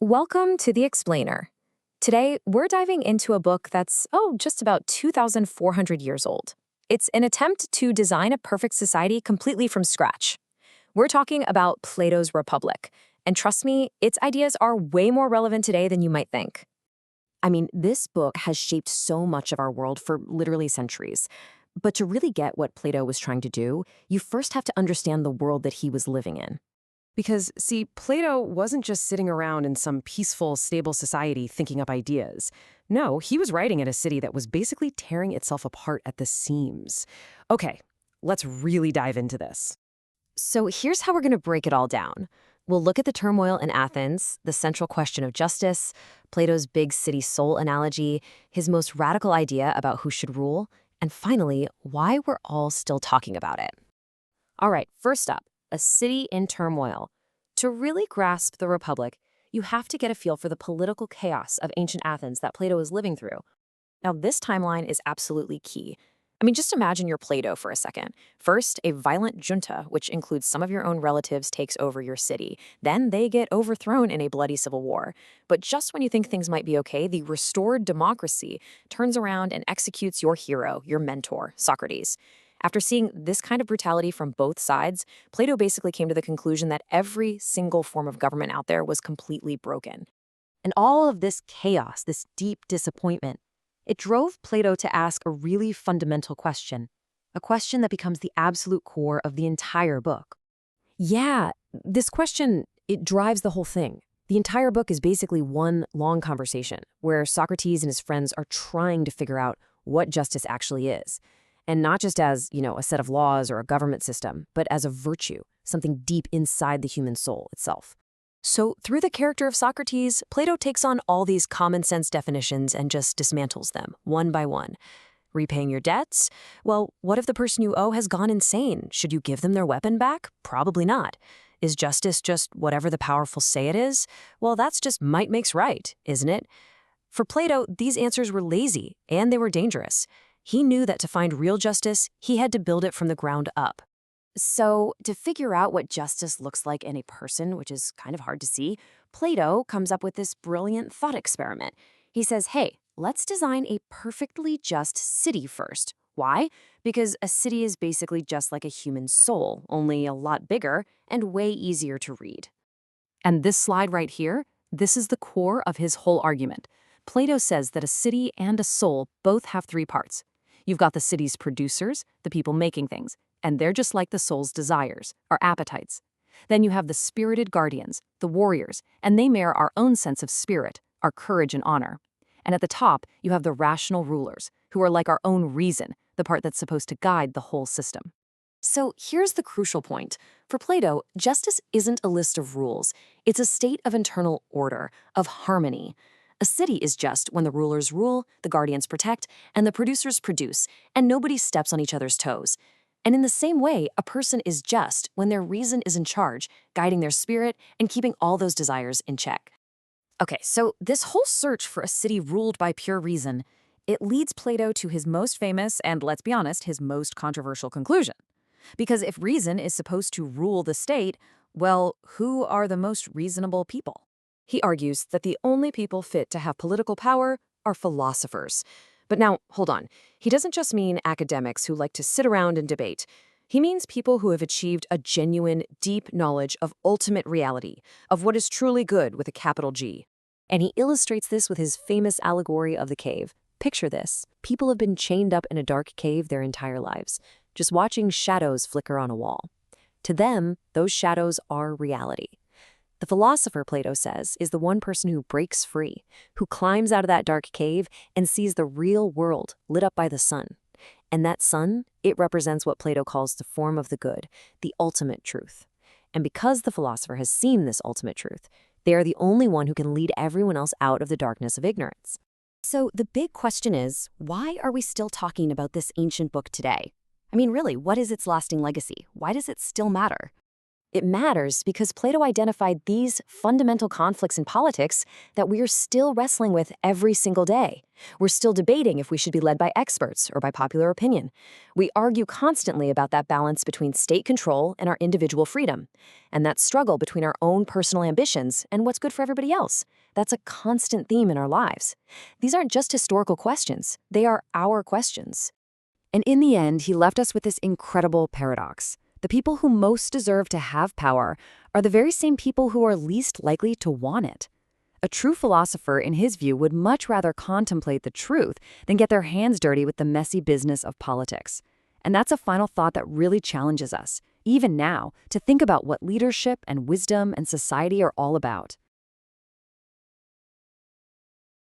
Welcome to The Explainer. Today, we're diving into a book that's, just about 2,400 years old. It's an attempt to design a perfect society completely from scratch. We're talking about Plato's Republic. And trust me, its ideas are way more relevant today than you might think. This book has shaped so much of our world for literally centuries. But to really get what Plato was trying to do, you first have to understand the world that he was living in. Because, see, Plato wasn't just sitting around in some peaceful, stable society thinking up ideas. No, he was writing at a city that was basically tearing itself apart at the seams. Okay, let's really dive into this. So here's how we're going to break it all down. We'll look at the turmoil in Athens, the central question of justice, Plato's big city soul analogy, his most radical idea about who should rule, and finally, why we're all still talking about it. All right, first up, a city in turmoil. To really grasp the Republic, you have to get a feel for the political chaos of ancient Athens that Plato is living through. Now, this timeline is absolutely key. Just imagine you're Plato for a second. First, a violent junta, which includes some of your own relatives, takes over your city. Then they get overthrown in a bloody civil war. But just when you think things might be okay, the restored democracy turns around and executes your hero, your mentor, Socrates. After seeing this kind of brutality from both sides, Plato basically came to the conclusion that every single form of government out there was completely broken. And all of this chaos, this deep disappointment, it drove Plato to ask a really fundamental question, a question that becomes the absolute core of the entire book. Yeah, this question, it drives the whole thing. The entire book is basically one long conversation where Socrates and his friends are trying to figure out what justice actually is. And not just as, a set of laws or a government system, but as a virtue, something deep inside the human soul itself. So through the character of Socrates, Plato takes on all these common sense definitions and just dismantles them, one by one. Repaying your debts? Well, what if the person you owe has gone insane? Should you give them their weapon back? Probably not. Is justice just whatever the powerful say it is? Well, that's just might makes right, isn't it? For Plato, these answers were lazy, and they were dangerous. He knew that to find real justice, he had to build it from the ground up. So, to figure out what justice looks like in a person, which is kind of hard to see, Plato comes up with this brilliant thought experiment. He says, hey, let's design a perfectly just city first. Why? Because a city is basically just like a human soul, only a lot bigger and way easier to read. And this slide right here, this is the core of his whole argument. Plato says that a city and a soul both have three parts. You've got the city's producers, the people making things, and they're just like the soul's desires, our appetites. Then you have the spirited guardians, the warriors, and they mirror our own sense of spirit, our courage and honor. And at the top, you have the rational rulers, who are like our own reason, the part that's supposed to guide the whole system. So here's the crucial point. For Plato, justice isn't a list of rules. It's a state of internal order, of harmony. A city is just when the rulers rule, the guardians protect, and the producers produce, and nobody steps on each other's toes. And in the same way, a person is just when their reason is in charge, guiding their spirit and keeping all those desires in check. Okay, so this whole search for a city ruled by pure reason, it leads Plato to his most famous and, let's be honest, his most controversial conclusion. Because if reason is supposed to rule the state, well, who are the most reasonable people? He argues that the only people fit to have political power are philosophers. But now, hold on. He doesn't just mean academics who like to sit around and debate. He means people who have achieved a genuine, deep knowledge of ultimate reality, of what is truly good with a capital G. And he illustrates this with his famous allegory of the cave. Picture this. People have been chained up in a dark cave their entire lives, just watching shadows flicker on a wall. To them, those shadows are reality. The philosopher, Plato says, is the one person who breaks free, who climbs out of that dark cave and sees the real world lit up by the sun. And that sun, it represents what Plato calls the form of the good, the ultimate truth. And because the philosopher has seen this ultimate truth, they are the only one who can lead everyone else out of the darkness of ignorance. So the big question is, why are we still talking about this ancient book today? Really, what is its lasting legacy? Why does it still matter? It matters because Plato identified these fundamental conflicts in politics that we are still wrestling with every single day. We're still debating if we should be led by experts or by popular opinion. We argue constantly about that balance between state control and our individual freedom, and that struggle between our own personal ambitions and what's good for everybody else. That's a constant theme in our lives. These aren't just historical questions, they are our questions. And in the end, he left us with this incredible paradox. The people who most deserve to have power are the very same people who are least likely to want it. A true philosopher, in his view, would much rather contemplate the truth than get their hands dirty with the messy business of politics. And that's a final thought that really challenges us, even now, to think about what leadership and wisdom and society are all about.